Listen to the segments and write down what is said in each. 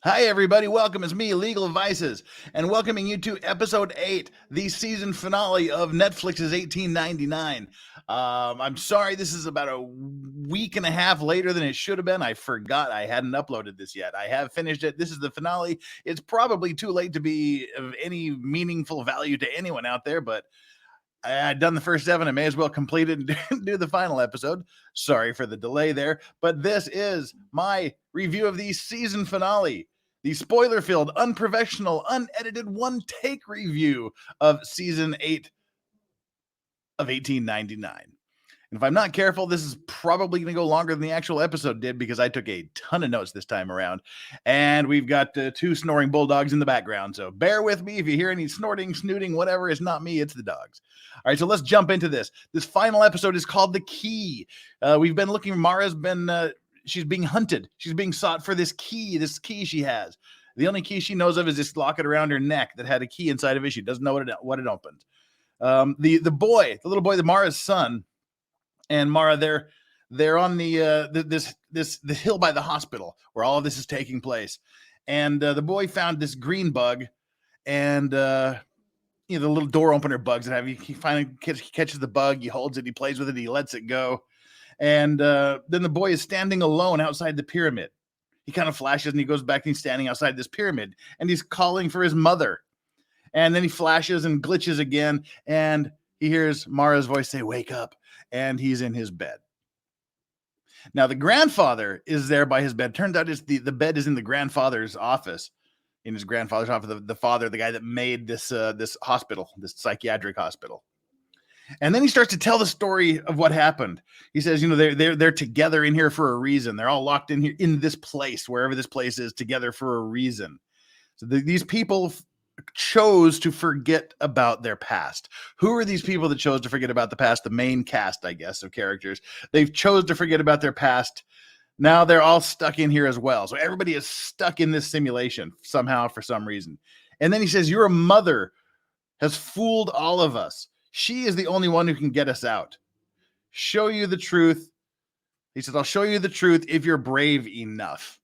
Hi, everybody. Welcome. It's me, Legal Vices, and welcoming you to episode 8, the season finale of Netflix's 1899. I'm sorry, this is about a week and a half later than it should have been. I forgot I hadn't uploaded this yet. I have finished it. This is the finale. It's probably too late to be of any meaningful value to anyone out there, but I'd done the first 7. I may as well complete it and do the final episode. Sorry for the delay there, but this is my review of the season finale, the spoiler-filled, unprofessional, unedited, one-take review of season 8 of 1899. And if I'm not careful, this is probably going to go longer than the actual episode did because I took a ton of notes this time around. And we've got 2 snoring bulldogs in the background. So bear with me if you hear any snorting, snooting, whatever. It's not me, it's the dogs. All right, so let's jump into this. This final episode is called The Key. We've been looking, Mara's been, she's being hunted. She's being sought for this key she has. The only key she knows of is this locket around her neck that had a key inside of it. She doesn't know what it opened. The little boy, Mara's son, and Mara, they're on the hill by the hospital where all of this is taking place. And the boy found this green bug, and the little door opener bugs that have. He finally catches the bug. He holds it. He plays with it. He lets it go. And then the boy is standing alone outside the pyramid. He kind of flashes and he goes back and he's standing outside this pyramid and he's calling for his mother. And then he flashes and glitches again. And he hears Mara's voice say, "Wake up." And he's in his bed. Now, the grandfather is there by his bed. Turns out the bed is in the grandfather's office. In his grandfather's office, the father, the guy that made this hospital, this psychiatric hospital. And then he starts to tell the story of what happened. He says, they're together in here for a reason. They're all locked in here in this place, wherever this place is, together for a reason. So these people chose to forget about their past. Who are these people that chose to forget about the past? The main cast, I guess, of characters. They've chose to forget about their past. Now they're all stuck in here as well. So everybody is stuck in this simulation somehow, for some reason. And then he says, your mother has fooled all of us. She is the only one who can get us out. Show you the truth. He says, I'll show you the truth if you're brave enough.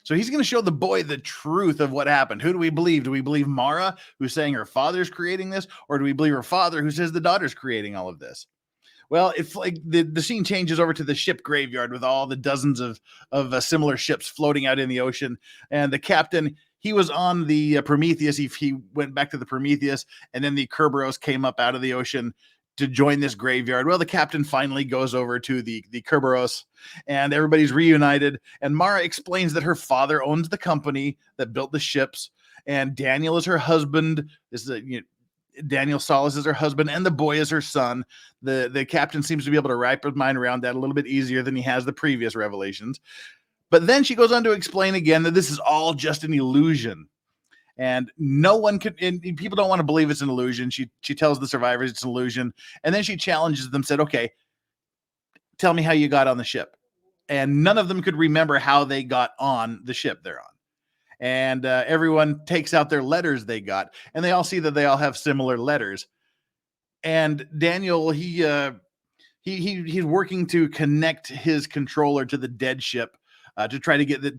So he's going to show the boy the truth of what happened. Who do we believe? Do we believe Mara, who's saying her father's creating this? Or do we believe her father, who says the daughter's creating all of this? Well, it's like the scene changes over to the ship graveyard with all the dozens of similar ships floating out in the ocean. And the captain, he was on the Prometheus. He went back to the Prometheus, and then the Kerberos came up out of the ocean to join this graveyard. Well, the captain finally goes over to the Kerberos, and everybody's reunited. And Mara explains that her father owns the company that built the ships, and Daniel is her husband. This is Daniel Solis is her husband, and the boy is her son. The captain seems to be able to wrap his mind around that a little bit easier than he has the previous revelations. But then she goes on to explain again that this is all just an illusion. And no one could, and people don't want to believe it's an illusion. She tells the survivors it's an illusion. And then she challenges them, said, okay, tell me how you got on the ship. And none of them could remember how they got on the ship they're on. And everyone takes out their letters they got, and they all see that they all have similar letters. And Daniel, he's working to connect his controller to the dead ship to try to get the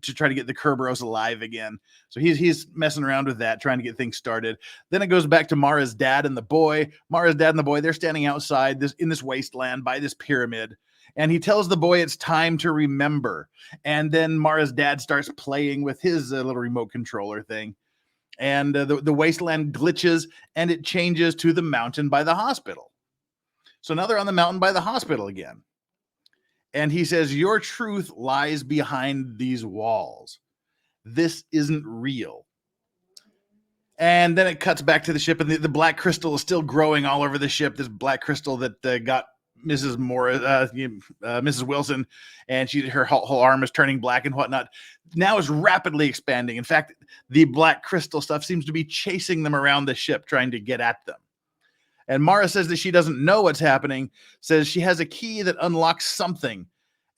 Kerberos alive again. So he's messing around with that, trying to get things started. Then it goes back to Mara's dad and the boy. Mara's dad and the boy, they're standing outside in this wasteland by this pyramid. And he tells the boy it's time to remember. And then Mara's dad starts playing with his little remote controller thing. And the wasteland glitches, and it changes to the mountain by the hospital. So now they're on the mountain by the hospital again. And he says, your truth lies behind these walls. This isn't real. And then it cuts back to the ship, and the black crystal is still growing all over the ship. This black crystal that got Mrs. Wilson, and her whole arm is turning black and whatnot. Now is rapidly expanding. In fact, the black crystal stuff seems to be chasing them around the ship, trying to get at them. And Mara says that she doesn't know what's happening, says she has a key that unlocks something.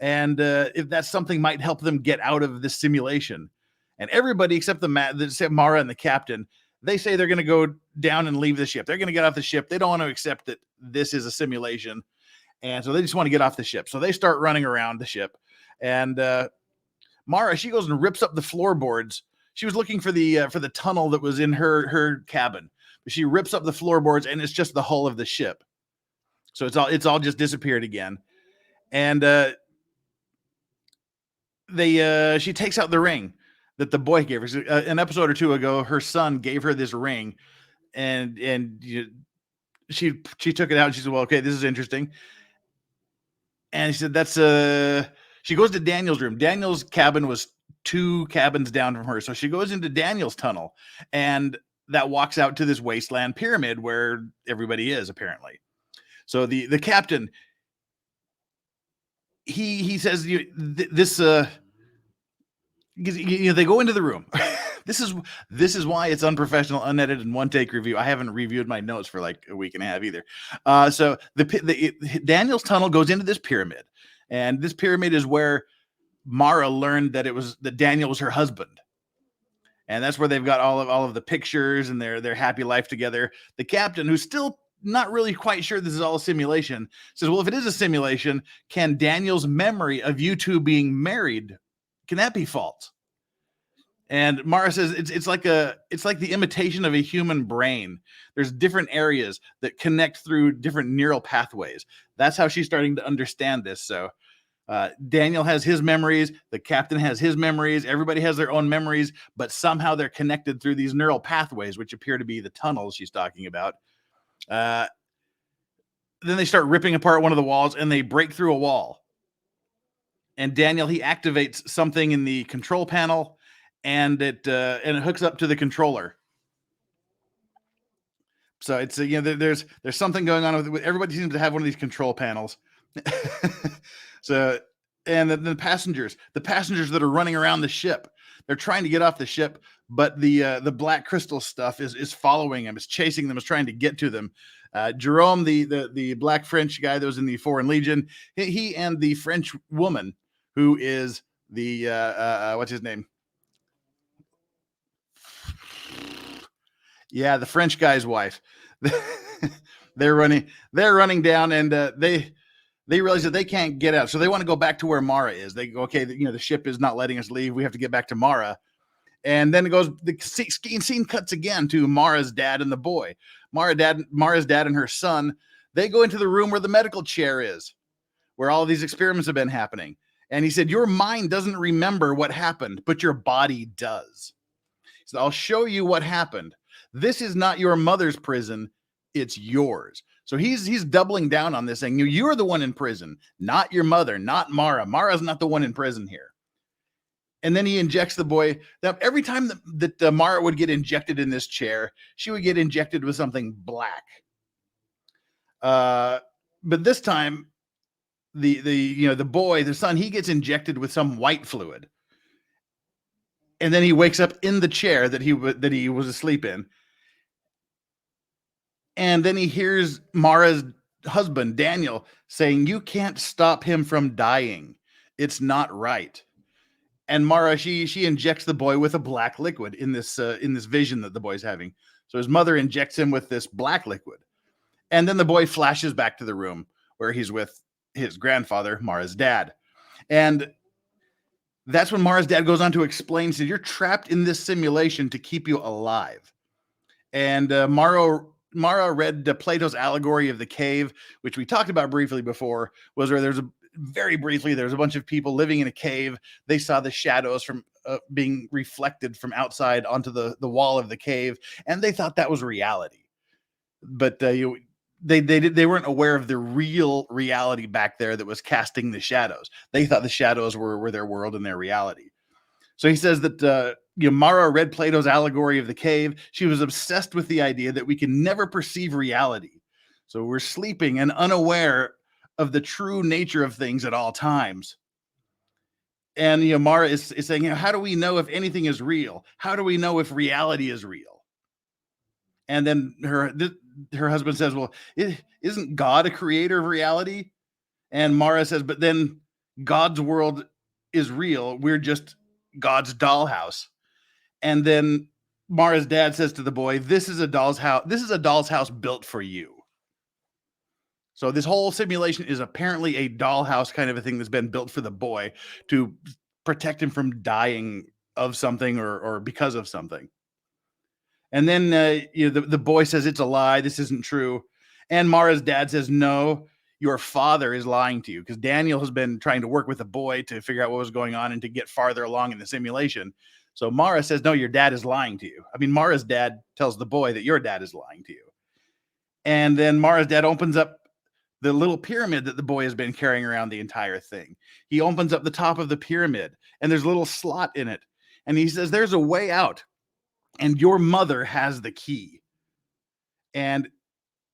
And if that something might help them get out of this simulation. And everybody except Mara and the captain, they say they're going to go down and leave the ship. They're going to get off the ship. They don't want to accept that this is a simulation. And so they just want to get off the ship. So they start running around the ship. And Mara, she goes and rips up the floorboards she was looking for the tunnel that was in her cabin. She rips up the floorboards, and it's just the hull of the ship. So it's all just disappeared again. And she takes out the ring that the boy gave her. An episode or two ago, her son gave her this ring, and she took it out and she said, well, okay, this is interesting. And she said, that's she goes to Daniel's room. Daniel's cabin was 2 cabins down from her. So she goes into Daniel's tunnel, and that walks out to this wasteland pyramid where everybody is, apparently. So the captain, he says, this they go into the room. This is why it's unprofessional, unedited, and one take review. I haven't reviewed my notes for like a week and a half either. So Daniel's tunnel goes into this pyramid, and this pyramid is where Mara learned that Daniel was her husband, and that's where they've got all of the pictures and their happy life together. The captain, who's still not really quite sure this is all a simulation, says, well, if it is a simulation, can Daniel's memory of you two being married, can that be false? And Mara says it's like the imitation of a human brain. There's different areas that connect through different neural pathways. That's how she's starting to understand this. So Daniel has his memories, the captain has his memories, everybody has their own memories, but somehow they're connected through these neural pathways, which appear to be the tunnels she's talking about. Then they start ripping apart one of the walls, and they break through a wall. And Daniel, he activates something in the control panel, and it hooks up to the controller. So it's there's something going on with everybody seems to have one of these control panels. So, and the passengers that are running around the ship, they're trying to get off the ship, but the black crystal stuff is following them, is chasing them, is trying to get to them. Jerome, the black French guy that was in the Foreign Legion, he and the French woman who is the what's his name? Yeah, the French guy's wife. they're running down, and they realize that they can't get out, so they want to go back to where Mara is. They go, okay, the ship is not letting us leave. We have to get back to Mara. And then the scene cuts again to Mara's dad and the boy. Mara's dad and her son. They go into the room where the medical chair is, where all of these experiments have been happening. And he said, your mind doesn't remember what happened, but your body does. So I'll show you what happened. This is not your mother's prison. It's yours. So he's doubling down on this, saying, you're the one in prison, not your mother, not Mara. Mara's not the one in prison here. And then he injects the boy. Now, every time that Mara would get injected in this chair, she would get injected with something black. But this time, the boy, the son, he gets injected with some white fluid. And then he wakes up in the chair that he was asleep in. And then he hears Mara's husband, Daniel, saying, you can't stop him from dying. It's not right. And Mara, she injects the boy with a black liquid in this vision that the boy's having. So his mother injects him with this black liquid. And then the boy flashes back to the room where he's with his grandfather, Mara's dad. And that's when Mara's dad goes on to explain, says, you're trapped in this simulation to keep you alive. And Mara read Plato's allegory of the cave, which we talked about briefly before, was where there's a bunch of people living in a cave. They saw the shadows from being reflected from outside onto the wall of the cave, and they thought that was reality. But they weren't aware of the real reality back there that was casting the shadows. They thought the shadows were their world and their reality. So he says that Mara read Plato's allegory of the cave. She was obsessed with the idea that we can never perceive reality. So we're sleeping and unaware of the true nature of things at all times. And Mara is saying, how do we know if anything is real? How do we know if reality is real? And then her husband says, well, isn't God a creator of reality? And Mara says, but then God's world is real. We're just God's dollhouse. And then Mara's dad says to the boy, this is a doll's house. This is a doll's house built for you. So this whole simulation is apparently a dollhouse kind of a thing that's been built for the boy to protect him from dying of something or because of something. And then the boy says it's a lie. This isn't true. And Mara's dad says, no, your father is lying to you, because Daniel has been trying to work with the boy to figure out what was going on and to get farther along in the simulation. So Mara says, no, your dad is lying to you. I mean, Mara's dad tells the boy that your dad is lying to you. And then Mara's dad opens up the little pyramid that the boy has been carrying around the entire thing. He opens up the top of the pyramid, and there's a little slot in it. And he says, there's a way out, and your mother has the key. And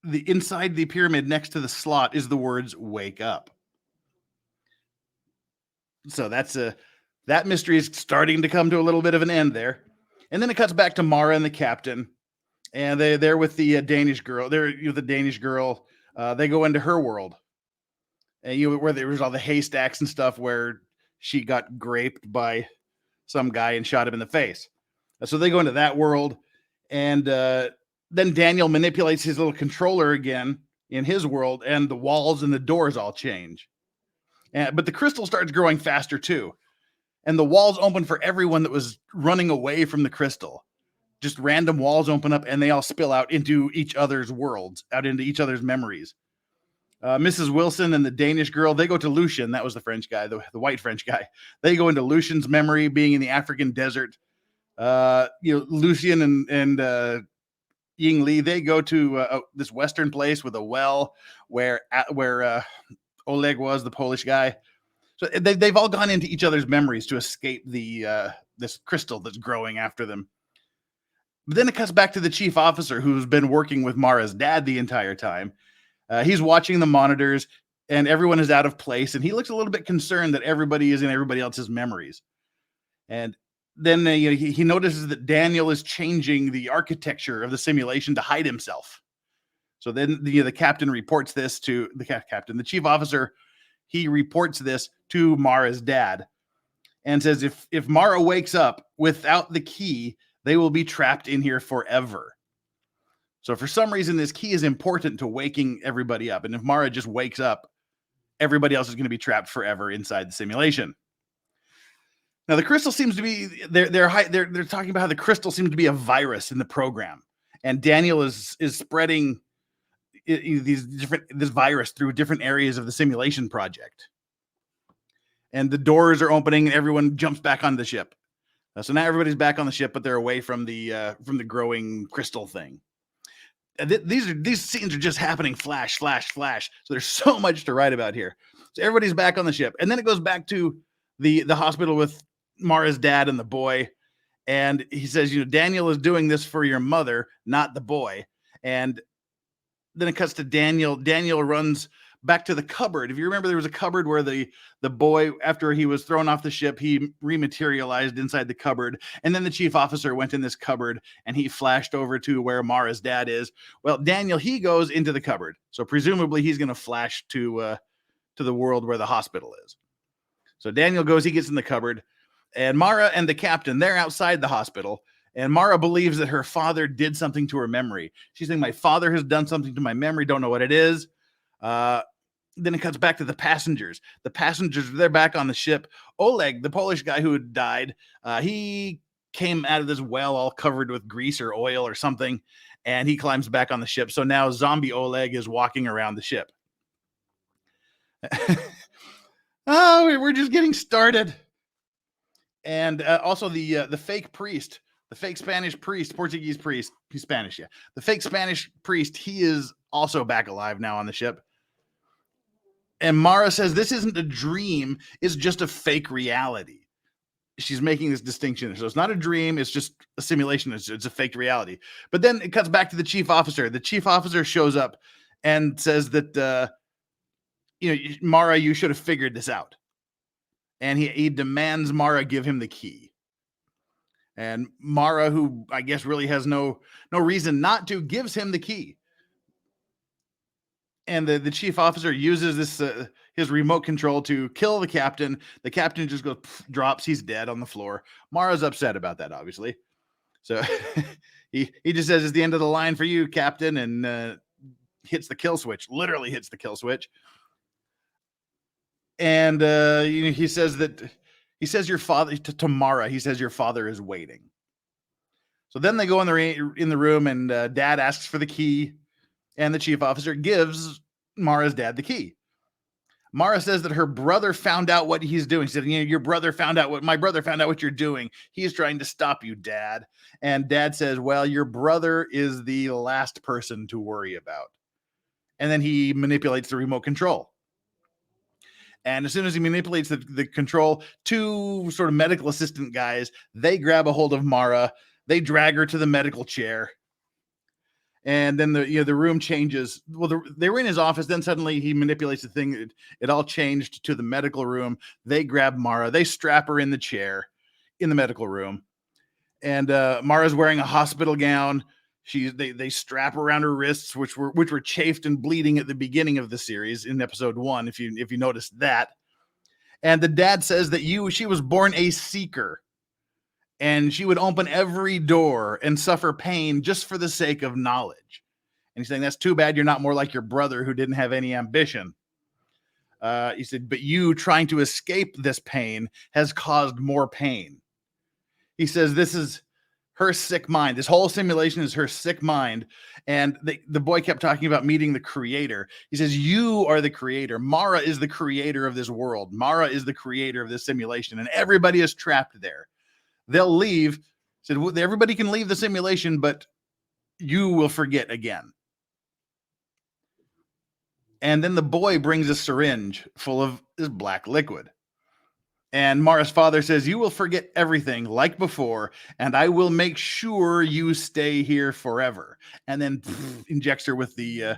the inside the pyramid next to the slot is the words "wake up." So that mystery is starting to come to a little bit of an end there. And then it cuts back to Mara and the captain, and they're with the Danish girl. They're with the Danish girl. They go into her world, and where there was all the haystacks and stuff, where she got graped by some guy and shot him in the face. So they go into that world, and then Daniel manipulates his little controller again in his world, and the walls and the doors all change. But the crystal starts growing faster too, and the walls open for everyone that was running away from the crystal. Just random walls open up, and they all spill out into each other's worlds, out into each other's memories. Mrs. Wilson and the Danish girl, they go to Lucian. That was the French guy, the white French guy. They go into Lucian's memory, being in the African desert. Lucian and Ying Li, they go to this Western place with a well where Oleg was, the Polish guy. So they've all gone into each other's memories to escape this crystal that's growing after them. But then it cuts back to the chief officer, who's been working with Mara's dad the entire time. He's watching the monitors, and everyone is out of place, and he looks a little bit concerned that everybody is in everybody else's memories. And then he notices that Daniel is changing the architecture of the simulation to hide himself. So then the captain reports this to the chief officer. He reports this to Mara's dad and says, if Mara wakes up without the key, they will be trapped in here forever. So for some reason, this key is important to waking everybody up. And if Mara just wakes up, everybody else is going to be trapped forever inside the simulation. Now, the crystal seems to be, they're talking about how the crystal seems to be a virus in the program. And Daniel is spreading this virus through different areas of the simulation project. And the doors are opening, and everyone jumps back on the ship. So now everybody's back on the ship, but they're away from the growing crystal thing. These scenes are just happening flash, flash, flash. So there's so much to write about here. So everybody's back on the ship, and then it goes back to the hospital with Mara's dad and the boy. And he says, Daniel is doing this for your mother, not the boy. And then it cuts to Daniel. Daniel runs back to the cupboard. If you remember, there was a cupboard where the boy, after he was thrown off the ship, he rematerialized inside the cupboard. And then the chief officer went in this cupboard, and he flashed over to where Mara's dad is. Well, Daniel, he goes into the cupboard. So presumably he's going to flash to the world where the hospital is. So Daniel goes, he gets in the cupboard, and Mara and the captain, they're outside the hospital. And Mara believes that her father did something to her memory. She's saying, my father has done something to my memory. Don't know what it is. Then it cuts back to the passengers. The passengers, they're back on the ship. Oleg, the Polish guy who had died, he came out of this well all covered with grease or oil or something, and he climbs back on the ship. So now zombie Oleg is walking around the ship. Oh, we're just getting started. And also the fake priest, the fake Spanish priest, Portuguese priest, he's Spanish, yeah. The fake Spanish priest, he is also back alive now on the ship. And Mara says this isn't a dream, it's just a fake reality. She's making this distinction. So it's not a dream, it's just a simulation, it's a fake reality. But then it cuts back to the chief officer. The chief officer shows up and says that, Mara, you should have figured this out. And he demands Mara give him the key. And Mara, who I guess really has no reason not to, gives him the key. And the chief officer uses this his remote control to kill the captain. The captain just goes, drops, he's dead on the floor. Mara's upset about that, obviously. So he just says, it's the end of the line for you, Captain, and hits the kill switch, literally hits the kill switch. And he says that He says your father to Mara. He says your father is waiting. So then they go in the room, and Dad asks for the key, and the chief officer gives Mara's dad the key. Mara says that her brother found out what he's doing. She said, your brother found out my brother found out what you're doing. He's trying to stop you, Dad. And Dad says, well, your brother is the last person to worry about. And then he manipulates the remote control. And as soon as he manipulates the control, two sort of medical assistant guys, they grab a hold of Mara. They drag her to the medical chair. And then the room changes. Well, they were in his office. Then suddenly he manipulates the thing. It all changed to the medical room. They grab Mara. They strap her in the chair in the medical room. And Mara's wearing a hospital gown. They strap around her wrists, which were chafed and bleeding at the beginning of the series in episode 1. If you noticed that. And the dad says that she was born a seeker. And she would open every door and suffer pain just for the sake of knowledge. And he's saying, that's too bad you're not more like your brother who didn't have any ambition. He said, but you trying to escape this pain has caused more pain. He says, this is her sick mind. This whole simulation is her sick mind. And the boy kept talking about meeting the creator. He says, you are the creator. Mara is the creator of this world. Mara is the creator of this simulation. And everybody is trapped there. They'll leave. Said everybody can leave the simulation, but you will forget again. And then the boy brings a syringe full of this black liquid. And Mara's father says, you will forget everything like before, and I will make sure you stay here forever. And then injects her with the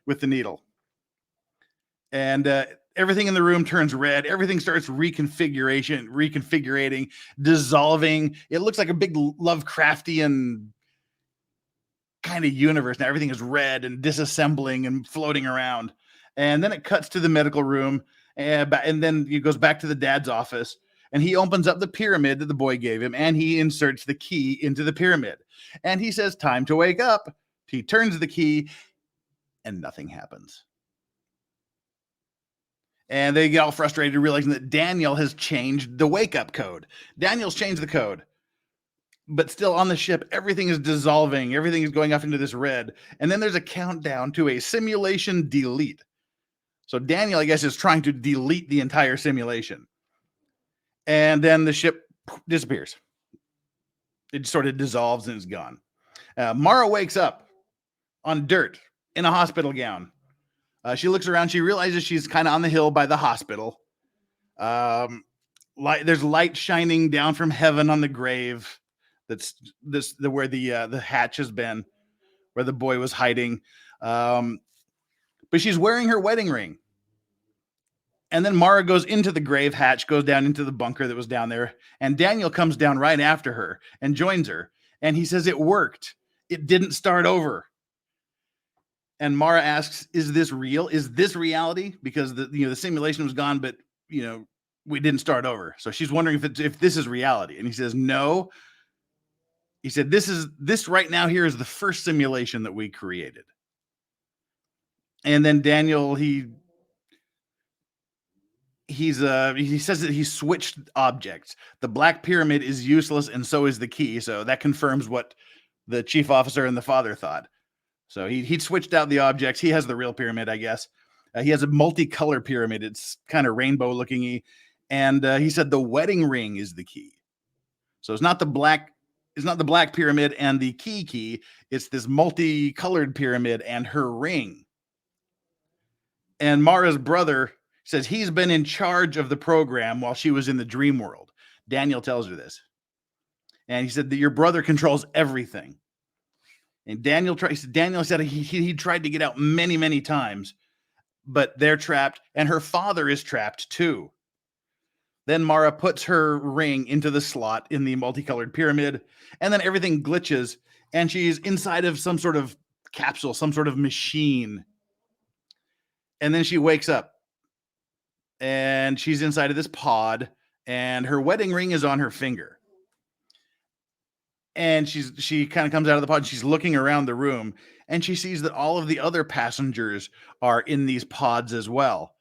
needle. And everything in the room turns red. Everything starts reconfiguring, dissolving. It looks like a big Lovecraftian kind of universe. Now everything is red and disassembling and floating around. And then it cuts to the medical room. And then it goes back to the dad's office. And he opens up the pyramid that the boy gave him. And he inserts the key into the pyramid. And he says, time to wake up. He turns the key and nothing happens. And they get all frustrated, realizing that Daniel has changed the wake-up code. Daniel's changed the code. But still on the ship, everything is dissolving. Everything is going off into this red. And then there's a countdown to a simulation delete. So Daniel, I guess, is trying to delete the entire simulation. And then the ship disappears. It sort of dissolves and is gone. Mara wakes up on dirt in a hospital gown. She looks around. She realizes she's kind of on the hill by the hospital. There's light shining down from heaven on the grave. That's where the hatch has been, where the boy was hiding. But she's wearing her wedding ring. And then Mara goes into the grave hatch, goes down into the bunker that was down there. And Daniel comes down right after her and joins her. And he says, it worked. It didn't start over. And Mara asks, is this real? Is this reality? Because the simulation was gone, but we didn't start over. So she's wondering if this is reality. And he says, no. He said, this right now here is the first simulation that we created. And then Daniel, he says that he switched objects. The black pyramid is useless, and so is the key. So that confirms what the chief officer and the father thought. So he switched out the objects. He has the real pyramid, I guess. He has a multicolor pyramid. It's kind of rainbow looking-y. And he said the wedding ring is the key. So it's not the black pyramid and the key. It's this multicolored pyramid and her ring. And Mara's brother says he's been in charge of the program while she was in the dream world. Daniel tells her this. And he said that your brother controls everything. And Daniel said he tried to get out many, many times, but they're trapped, and her father is trapped too. Then Mara puts her ring into the slot in the multicolored pyramid, and then everything glitches, and she's inside of some sort of capsule, some sort of machine. And then she wakes up, and she's inside of this pod, and her wedding ring is on her finger. And she kind of comes out of the pod. And she's looking around the room, and she sees that all of the other passengers are in these pods as well.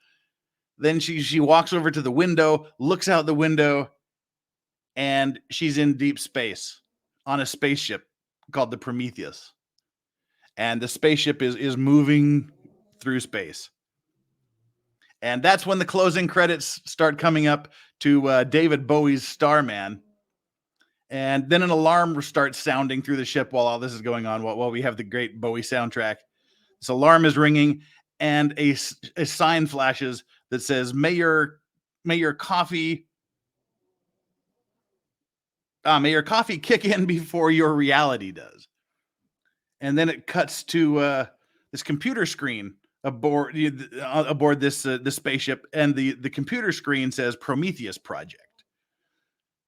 Then she walks over to the window, looks out the window, and she's in deep space on a spaceship called the Prometheus. And the spaceship is moving through space. And that's when the closing credits start coming up to David Bowie's Starman. And then an alarm starts sounding through the ship while all this is going on, while we have the great Bowie soundtrack. This alarm is ringing, and a sign flashes that says, may your coffee kick in before your reality does. And then it cuts to this computer screen aboard this spaceship, and the computer screen says Prometheus Project.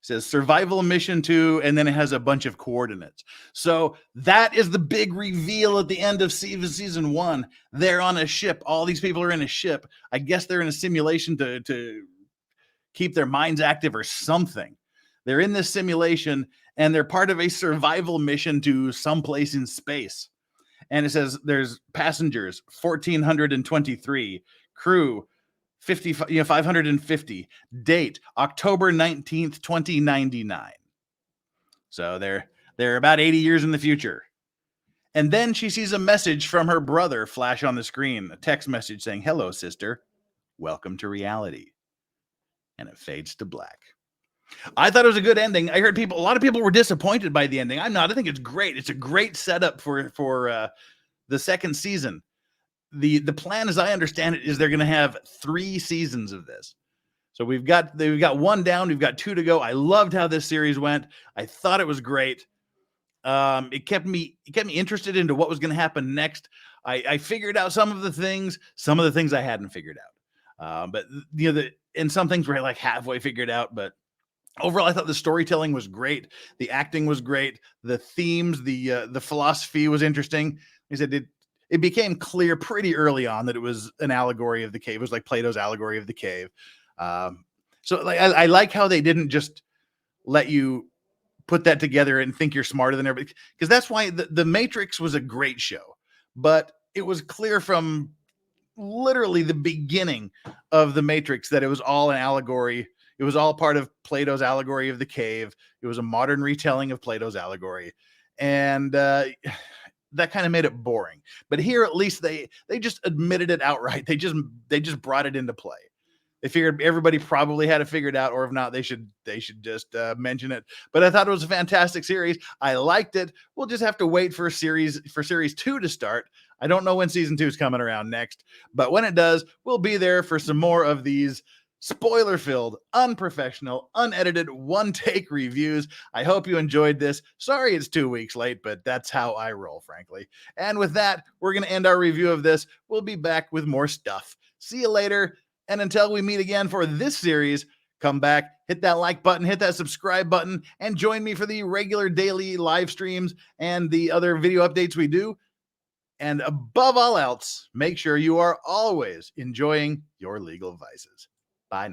It says survival mission 2, and then it has a bunch of coordinates. So that is the big reveal at the end of season 1. They're on a ship. All these people are in a ship. I guess they're in a simulation to keep their minds active or something. They're in this simulation, and they're part of a survival mission to someplace in space. And it says there's passengers 1,423, crew 550, date October 19th, 2099. So they're about 80 years in the future. And then she sees a message from her brother flash on the screen, a text message saying, hello, sister, welcome to reality. And it fades to black. I thought it was a good ending. I heard a lot of people were disappointed by the ending. I'm not. I think it's great. It's a great setup for the second season. The plan, as I understand it, is they're going to have 3 seasons of this. So we've got 1 down. We've got 2 to go. I loved how this series went. I thought it was great. It kept me interested into what was going to happen next. I figured out some of the things I hadn't figured out. But and some things were like halfway figured out, but overall, I thought the storytelling was great. The acting was great. The themes, the philosophy was interesting. I said it became clear pretty early on that it was an allegory of the cave. It was like Plato's allegory of the cave. So like I like how they didn't just let you put that together and think you're smarter than everybody, because that's why the Matrix was a great show, but it was clear from literally the beginning of the Matrix that it was all an allegory. It was all part of Plato's allegory of the cave. It was a modern retelling of Plato's allegory. And that kind of made it boring. But here, at least they just admitted it outright. They just brought it into play. They figured everybody probably had it figured out, or if not, they should just mention it. But I thought it was a fantastic series. I liked it. We'll just have to wait for series 2 to start. I don't know when season 2 is coming around next, but when it does, we'll be there for some more of these spoiler-filled, unprofessional, unedited, one-take reviews. I hope you enjoyed this. Sorry it's 2 weeks late, but that's how I roll, frankly. And with that, we're going to end our review of this. We'll be back with more stuff. See you later. And until we meet again for this series, come back, hit that like button, hit that subscribe button, and join me for the regular daily live streams and the other video updates we do. And above all else, make sure you are always enjoying your legal vices.